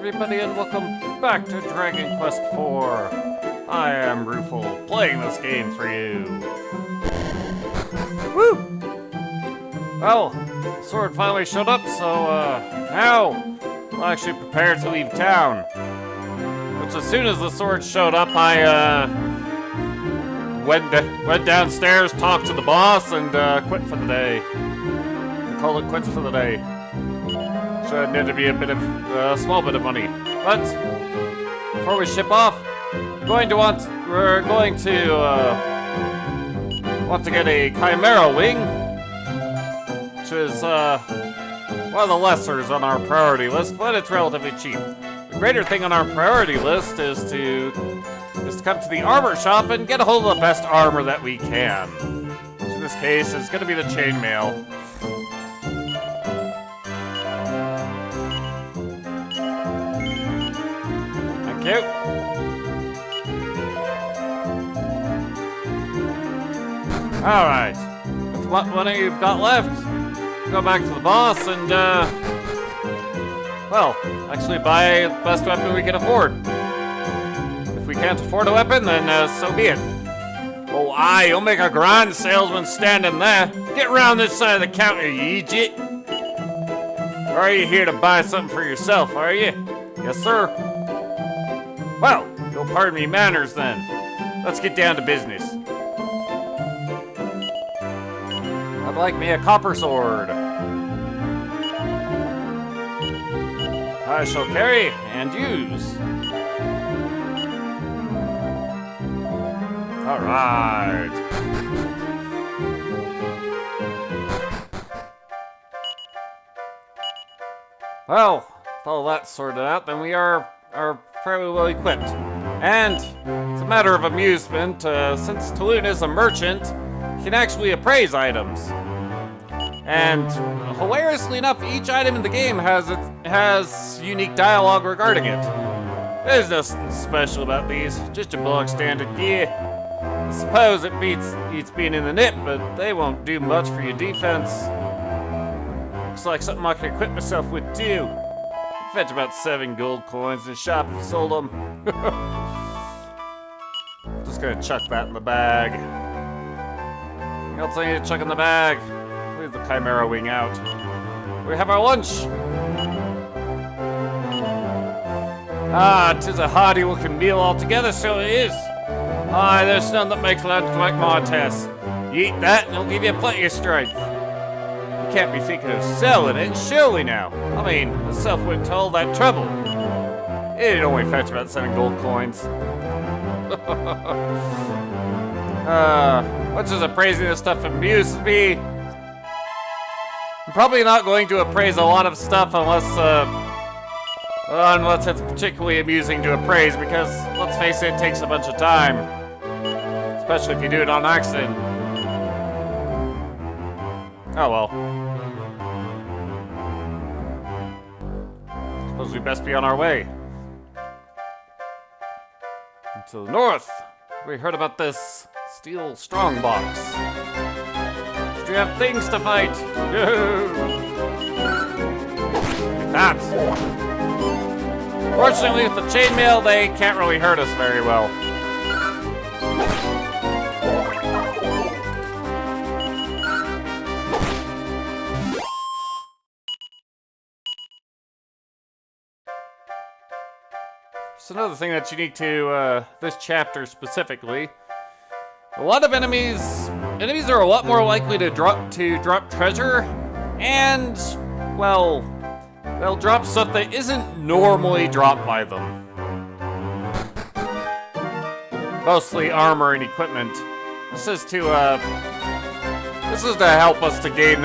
everybody, and welcome back to Dragon Quest IV. I am Rufal, playing this game for you. Woo! Well, the sword finally showed up, so now I'm actually prepared to leave town. Which, as soon as the sword showed up, I went downstairs, talked to the boss, and quit for the day. And called it quits for the day. So it needed to be a bit of a small bit of money. But before we ship off, we're going to want to get a Chimera wing, which is one of the lessers on our priority list, but it's relatively cheap. The greater thing on our priority list is to come to the armor shop and get a hold of the best armor that we can. Which in this case is going to be the chainmail. Thank you. Alright. With what money you've got left, go back to the boss and, well, actually buy the best weapon we can afford. If we can't afford a weapon, then so be it. Oh, aye, you'll make a grand salesman standing there. Get round this side of the counter, you idiot. Or are you here to buy something for yourself, are you? Yes, sir. Well, you'll pardon me manners then. Let's get down to business. I'd like me a copper sword. I shall carry and use. All right. Well, with all that sorted out, then we are fairly well equipped. And it's a matter of amusement, since Tulun is a merchant, he can actually appraise items. And hilariously enough, each item in the game has unique dialogue regarding it. There's nothing special about these, just a bog standard gear. I suppose it beats being in the nip, but they won't do much for your defense. Looks like something I can equip myself with too. Fetch about 7 gold coins in the shop if you sold them. Just gonna chuck that in the bag. Anything else I need to chuck in the bag? Leave the Chimera wing out. We have our lunch! Ah, 'tis a hearty looking meal altogether, so it is. Aye, there's none that makes lunch like my test. You eat that and it'll give you plenty of strength. You can't be thinking of selling it, surely now. I mean, the self went to all that trouble. It'd only fetch about 7 gold coins. Much as appraising this stuff amuses me, I'm probably not going to appraise a lot of stuff unless it's particularly amusing to appraise, because, let's face it takes a bunch of time. Especially if you do it on accident. Oh well. Suppose we best be on our way. And to the north, we heard about this Steel Strongbox. Do you have things to fight? No! Like that. Fortunately, with the chainmail, they can't really hurt us very well. So another thing that's unique to this chapter specifically, a lot of enemies are a lot more likely to drop treasure, and, well, they'll drop stuff that isn't normally dropped by them. Mostly armor and equipment. This is to help us to gain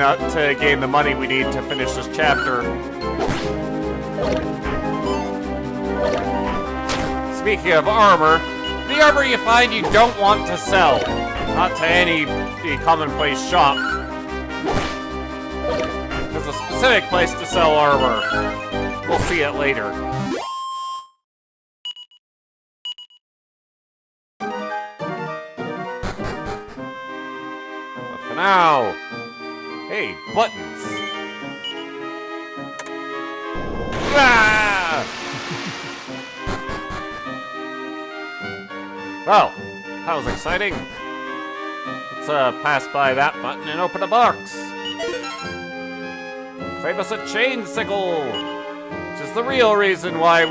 the money we need to finish this chapter. Speaking of armor, the armor you find you don't want to sell. Not to any commonplace shop. There's a specific place to sell armor. We'll see it later. But for now... Hey, buttons! Ah! Well, that was exciting. Let's pass by that button and open a box. Claim us a chain sickle, which is the real reason why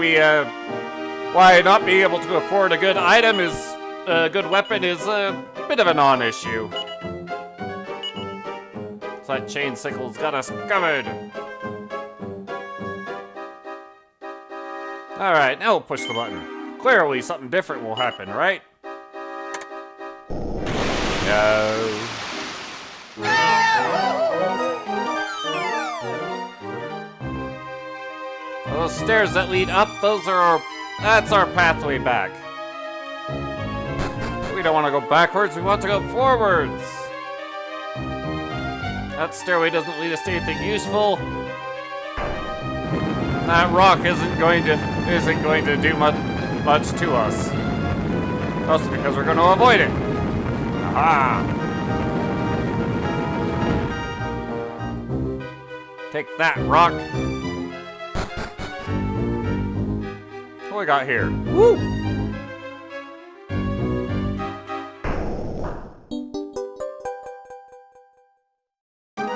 why not being able to afford a good item is a good weapon is a bit of a non-issue. So that chain sickle's got us covered. All right, now we'll push the button. Clearly, something different will happen, right? No. Those stairs that lead up, that's our pathway back. We don't want to go backwards, we want to go forwards. That stairway doesn't lead us to anything useful. That rock isn't going to do much to us. Mostly because we're going to avoid it. Aha! Take that, rock. What we got here? Woo!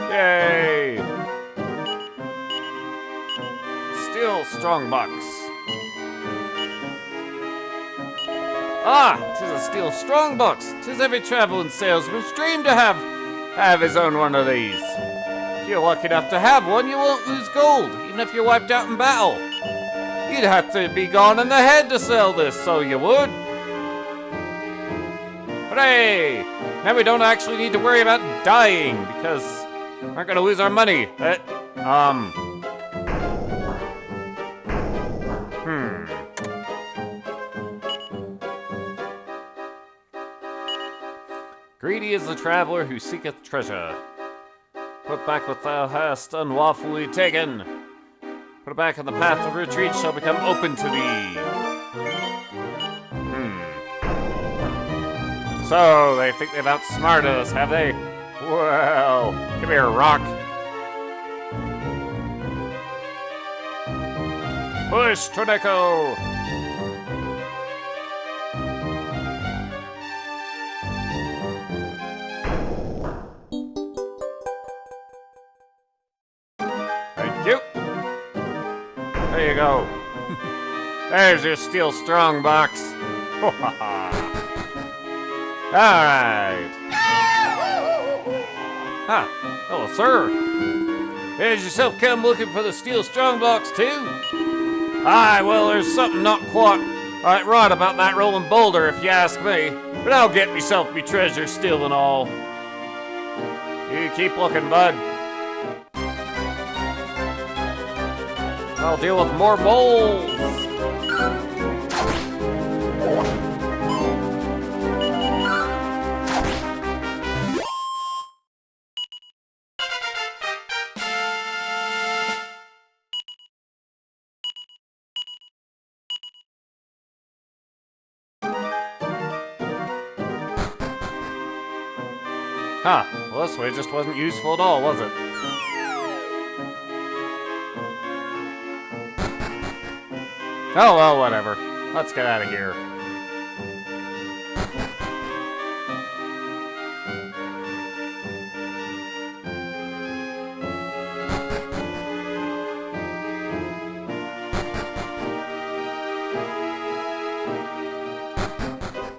Yay! Steel Strongbox. Ah, 'tis a Steel Strongbox. 'Tis every traveling salesman's dream to have his own one of these. If you're lucky enough to have one, you won't lose gold, even if you're wiped out in battle. You'd have to be gone in the head to sell this, so you would. Hooray! Now we don't actually need to worry about dying, because we aren't gonna lose our money. Greedy is the traveler who seeketh treasure. Put back what thou hast unlawfully taken. Put it back on the path of retreat shall become open to thee. So, they think they've outsmarted us, have they? Well, come here, rock. Push, Torneko! Thank you. There you go. There's your Steel Strongbox. Alright. Ah, hello, sir. Did yourself come looking for the Steel Strongbox, too? Aye, well, there's something not quite right about that rolling boulder, if you ask me. But I'll get myself me treasure still and all. You keep looking, bud. I'll deal with more moles. Huh, well, this way just wasn't useful at all, was it? Oh, well, whatever. Let's get out of here.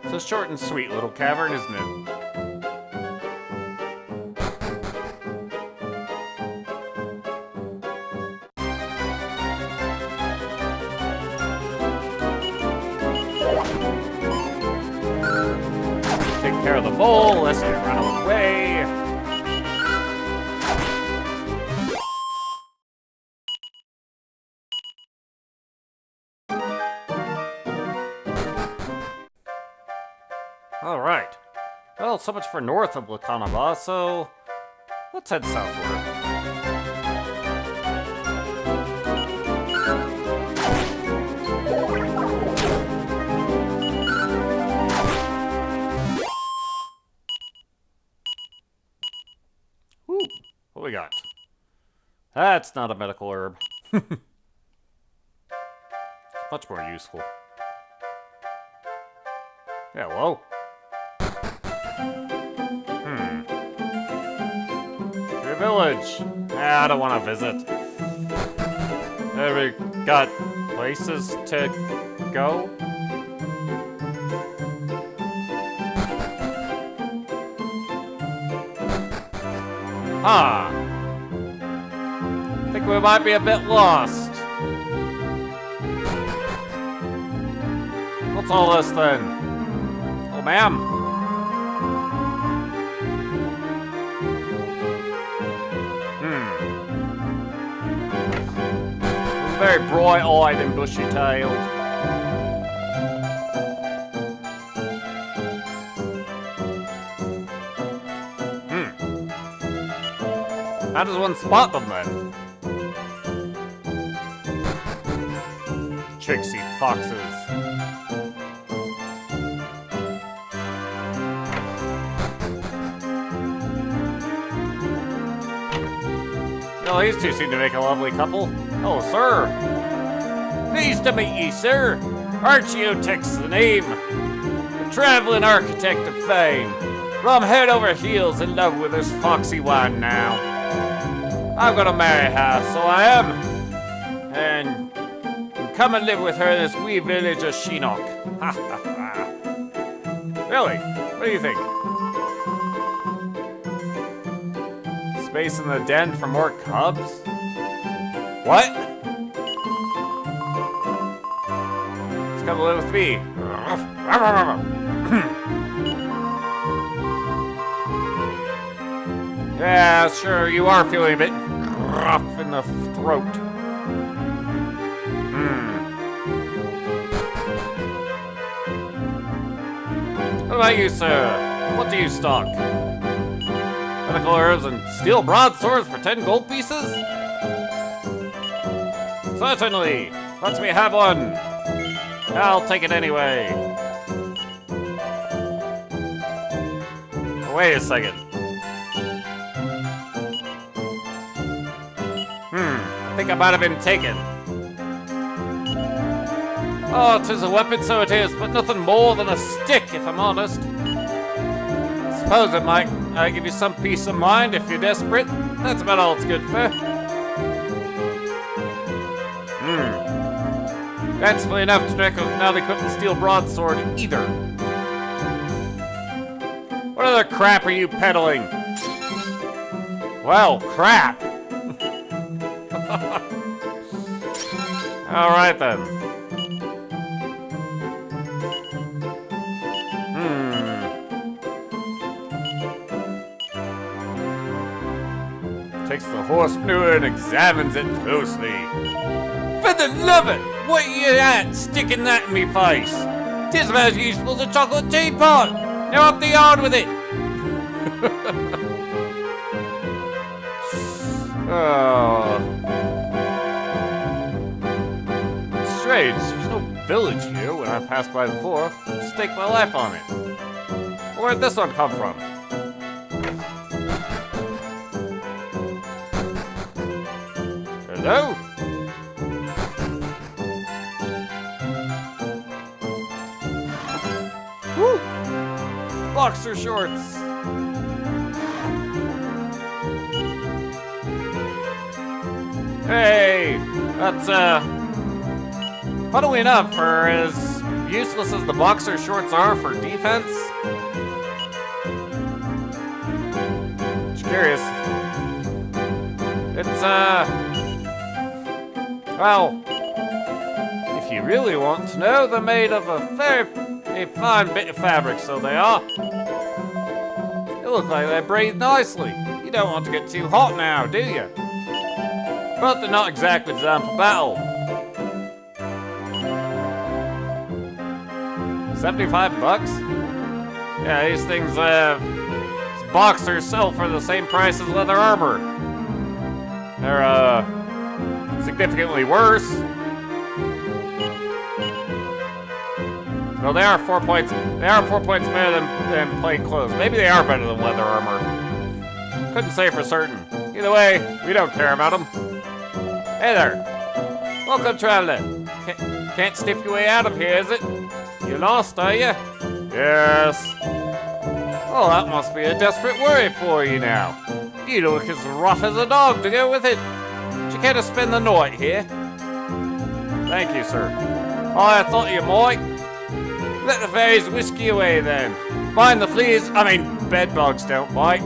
It's a short and sweet little cavern, isn't it? Take care of the mole, lest it run away. Alright. Well, so much for north of Lakanaba, so let's head southward. What we got? That's not a medical herb. Much more useful. Hello. Your village. I don't want to visit. Have we got places to go? Ah. I think we might be a bit lost. What's all this then? Oh, ma'am. Very bright-eyed and bushy-tailed. How does one spot them then? Tricksy foxes. Well, these two seem to make a lovely couple. Oh, sir. Pleased to meet you, sir. Archaeotech's the name. A traveling architect of fame. Well, I'm head over heels in love with this foxy one now. I'm gonna marry her, so I am. And come and live with her in this wee village of Shinnok. Ha ha ha. Really? What do you think? Space in the den for more cubs? What? Just come live with me. Yeah, sure, you are feeling a bit rough in the throat. What about you, sir? What do you stock? Medical herbs and steel broadswords for 10 gold pieces? Certainly! Let me have one! I'll take it anyway. Wait a second. I think I might have been taken. Oh, 'tis a weapon, so it is, but nothing more than a stick, if I'm honest. Suppose it might give you some peace of mind if you're desperate. That's about all it's good for. Fancifully enough, Torneko not equipped with steel broadsword either. What other crap are you peddling? Well, crap. All right then. Takes the horse manure and examines it closely. For the love it! What are you at, sticking that in me face? Tis about as useful as a chocolate teapot! Now up the yard with it! Oh. Strange, there's no village here when I passed by before. I'll stake my life on it. Where'd this one come from? Hello? Woo! Boxer shorts! Hey! That's, funnily enough, for as useless as the boxer shorts are for defense, just curious. It's, well, if you really want to know, they're made of a very fine bit of fabric, so they are. They look like they breathe nicely. You don't want to get too hot now, do you? But they're not exactly designed for battle. 75 bucks? Yeah, these things, boxers sell for the same price as leather armor. They're, significantly worse. Well, they are 4 points. They are 4 points better than plain clothes. Maybe they are better than leather armor. Couldn't say for certain. Either way, we don't care about them. Hey there. Welcome, traveler. Can't stiff your way out of here, is it? You lost, are you? Yes. Well, that must be a desperate worry for you now. You look as rough as a dog to go with it. Would you care to spend the night here? Thank you, sir. I thought you might. Let the fairies whisk you away then. Mind the fleas, bed bugs don't bite.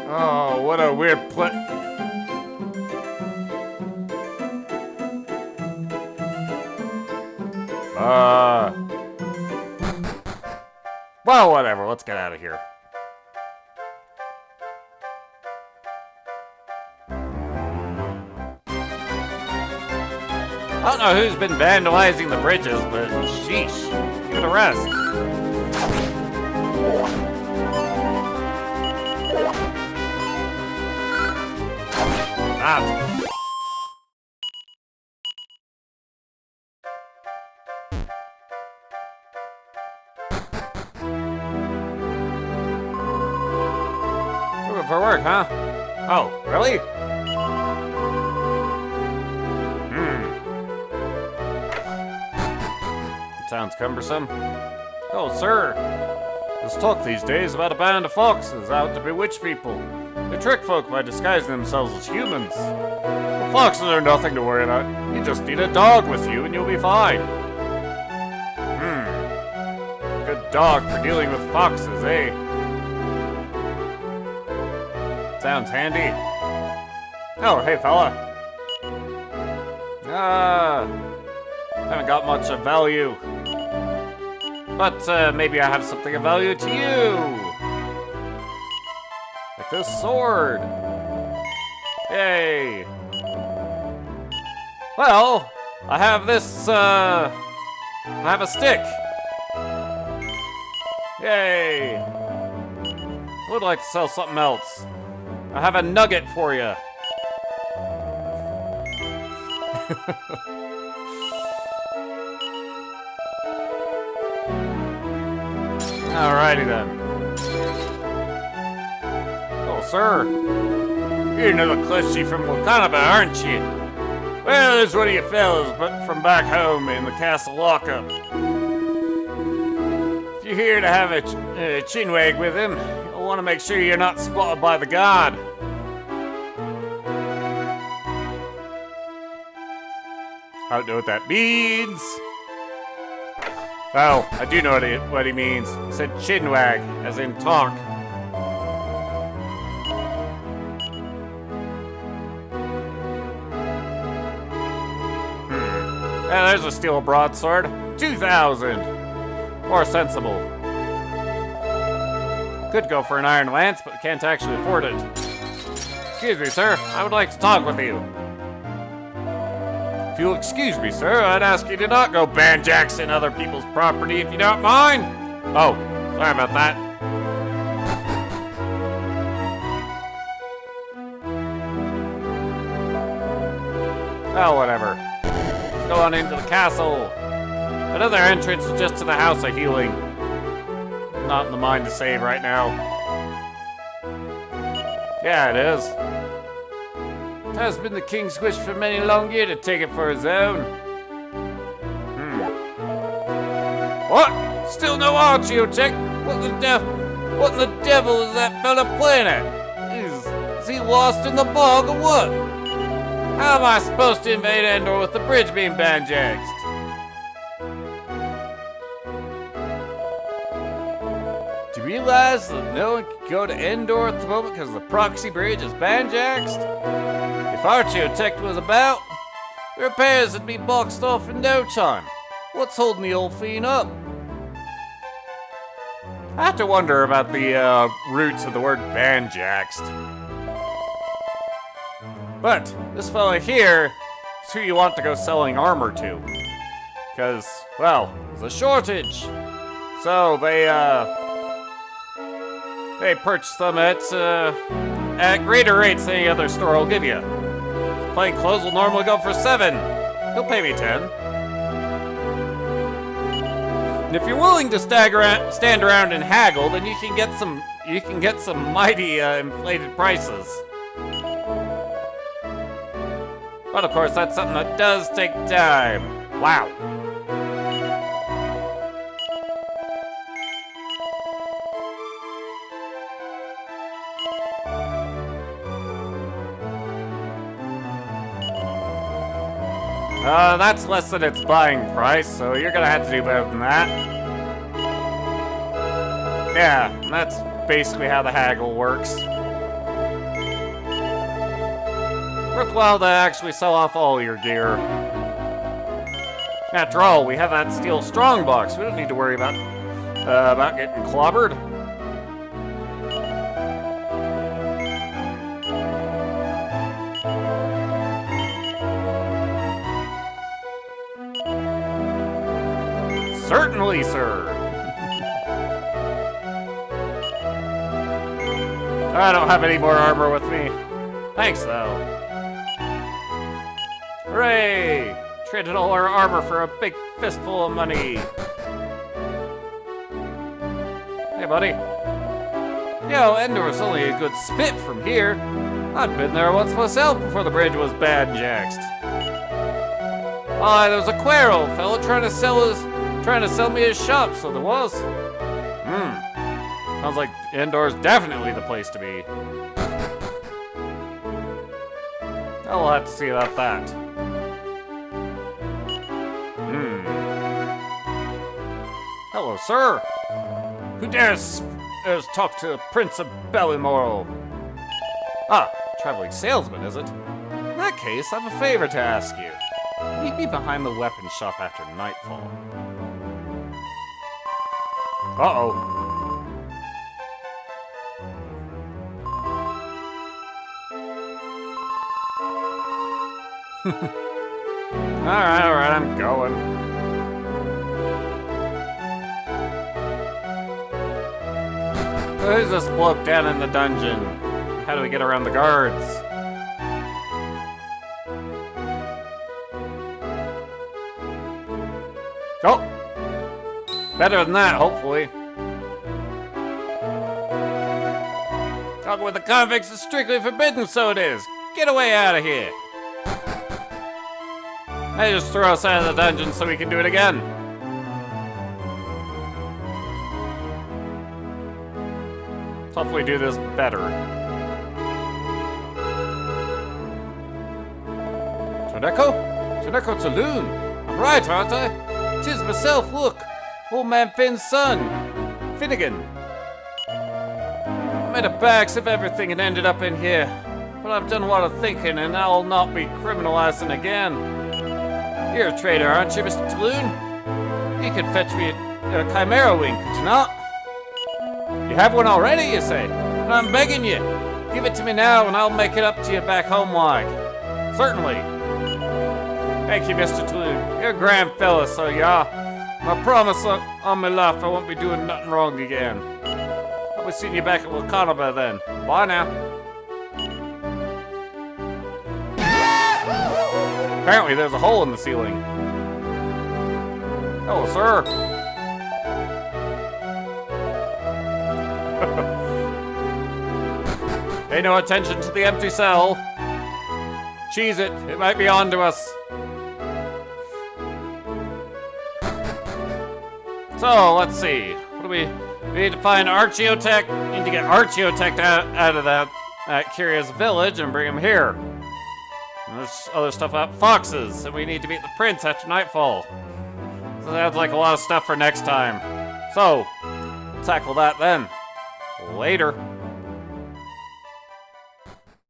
Oh, what a weird well, whatever. Let's get out of here. I don't know who's been vandalizing the bridges, but sheesh. Give it a rest. For work, huh? Oh, really? Sounds cumbersome. Oh, sir. There's talk these days about a band of foxes out to bewitch people. They trick folk by disguising themselves as humans. The foxes are nothing to worry about. You just need a dog with you and you'll be fine. Good dog for dealing with foxes, eh? Sounds handy. Oh, hey fella. Haven't got much of value. But maybe I have something of value to you. Like this sword. Yay. Well, I have this, I have a stick. Yay. I would like to sell something else. I have a nugget for you. Alrighty then. Oh, sir. You're another Clutchy from Wakanaba, aren't you? Well, there's one of you fellas, but from back home in the castle lockup. If you're here to have a chinwag with him, you'll want to make sure you're not spotted by the guard. I don't know what that means. Oh, I do know what he means. He said chinwag, as in tonk. Yeah, there's a steel broadsword. 2,000. More sensible. Could go for an iron lance, but can't actually afford it. Excuse me, sir. I would like to talk with you. If you'll excuse me, sir, I'd ask you to not go banjaxing other people's property if you don't mind. Oh, sorry about that. Oh, whatever. Let's go on into the castle. Another entrance is just to the House of Healing. Not in the mind to save right now. Yeah, it is. It has been the king's wish for many a long year to take it for his own. What? Still no archaeotech? What in the devil is that fella playing at? Is he lost in the bog or what? How am I supposed to invade Endor with the bridge being banjaxed? Do you realize that no one can go to Endor at the moment because the proxy bridge is banjaxed? If archaeotech was about, the repairs would be boxed off in no time. What's holding the old fiend up? I have to wonder about the roots of the word banjaxed. But this fella here is who you want to go selling armor to. Because, well, there's a shortage. So they purchase them at greater rates than any other store will give you. Plain clothes will normally go for 7. He'll pay me 10. And if you're willing to stand around and haggle, then you can get some mighty inflated prices. But of course, that's something that does take time. Wow. That's less than its buying price, so you're gonna have to do better than that. Yeah, that's basically how the haggle works. Worthwhile to actually sell off all your gear. After all, we have that Steel Strongbox. We don't need to worry about getting clobbered. Certainly, sir. I don't have any more armor with me. Thanks, though. Hooray! Traded all our armor for a big fistful of money. Hey, buddy. Yo, Endor's only a good spit from here. I'd been there once myself before the bridge was bad and jaxed. There was a queer old fellow trying to sell me his shop, so there was. Sounds like Endor's definitely the place to be. I'll have to see about that. Hello, sir. Who dares talk to the Prince of Ballymoral? Ah, traveling salesman, is it? In that case, I have a favor to ask you. Meet me behind the weapons shop after nightfall. Uh-oh. Alright, I'm going. Who's this bloke down in the dungeon? How do we get around the guards? Oh! Better than that, hopefully. Talking with the convicts is strictly forbidden, so it is. Get away out of here. They just throw us out of the dungeon so we can do it again. Let's hopefully do this better. Torneko? Torneko Saloon. I'm right, aren't I? 'Tis myself, look. Old man Finn's son. Finnegan. I made a bags of everything and ended up in here. But I've done a lot of thinking and I'll not be criminalizing again. You're a trader, aren't you, Mr. Taloon? You could fetch me a chimera wing, could you not? You have one already, you say? But I'm begging you. Give it to me now and I'll make it up to you back home like. Certainly. Thank you, Mr. Taloon. You're a grand fella, so yeah. I promise on my life I won't be doing nothing wrong again. I'll be seeing you back at Wakanaba then. Bye now. Apparently there's a hole in the ceiling. Hello, sir. Pay no attention to the empty cell. Cheese it. It might be on to us. So, let's see. What do we need to find Archeotech. Need to get Archeotech out of that curious village and bring him here. And there's other stuff about foxes, and we need to beat the prince after nightfall. So sounds like a lot of stuff for next time. So, we'll tackle that then. Later.